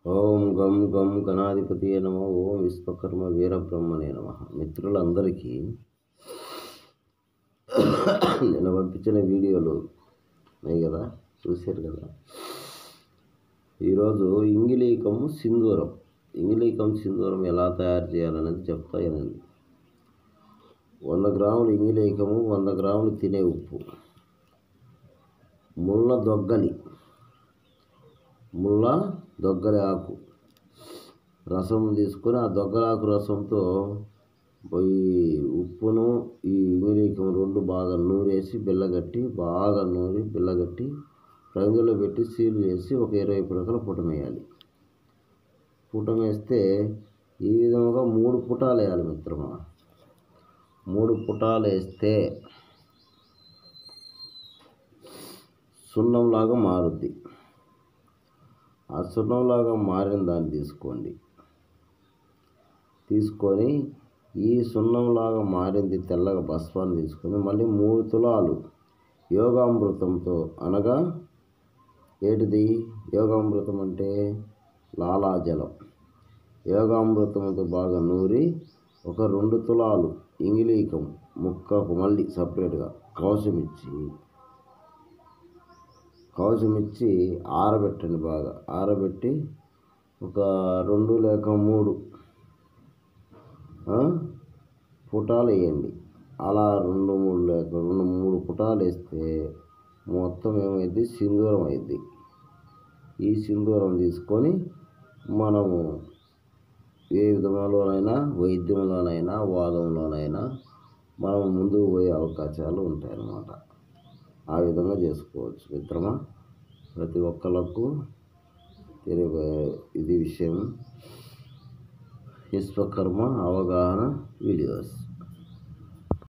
ఓం గం గం గణాధిపతియే నమ. ఓం విశ్వకర్మ వీరబ్రహ్మణే నమ. మిత్రులందరికీ నేను పంపించిన వీడియోలు ఉన్నాయి కదా, చూశారు కదా. ఈరోజు ఇంగిలీకము సింధూరం ఎలా తయారు చేయాలనేది చెప్తా వినండి. 100 గ్రాములు ఇంగిలీకము, 100 గ్రాములు తినే ఉప్పు, ముళ్ళ దొగ్గలి ఆకు రసం తీసుకొని ఆ దొగ్గలి ఆకు రసంతో ఈ ఉప్పును ఈ ఇంగిలీకం రెండు బాగా నూరేసి బిల్లగట్టి రంగులో పెట్టి సీల్ చేసి ఒక 20 పుడకలు పుటమేయాలి. పుటమేస్తే ఈ విధంగా 3 పుటాలు వేయాలి మిత్రమా. 3 పుటాలు వేస్తే సున్నంలాగా మారుద్ది. ఆ సున్నంలాగా మారిన దాన్ని తీసుకొని ఈ సున్నంలాగా మారింది తెల్లగా భస్మాన్ని తీసుకొని మళ్ళీ 3 తులాలు యోగామృతంతో, అనగా ఏటిది యోగామృతం అంటే లాలాజలం, యోగామృతంతో బాగా నూరి ఒక 2 తులాలు ఇంగిలీకం ముక్కకు మళ్ళీ సపరేట్గా కవచమిచ్చి ఆరబెట్టండి. బాగా ఆరబెట్టి ఒక 2 లేక 3 పుటాలు వేయండి. అలా 2-3 లేక 2-3 పుటాలు వేస్తే మొత్తం ఏమైంది, సింధూరం అయింది. ఈ సింధూరం తీసుకొని మనము ఏ విధంలోనైనా, వైద్యంలోనైనా, వాదంలోనైనా మనం ముందుకు పోయే అవకాశాలు ఉంటాయన్నమాట. ఆ విధంగా చేసుకోవచ్చు మిత్రమా. ప్రతి ఒక్కళ్ళకు తెలియబోయే ఇది విషయం. విశ్వకర్మ అవగాహన వీడియోస్.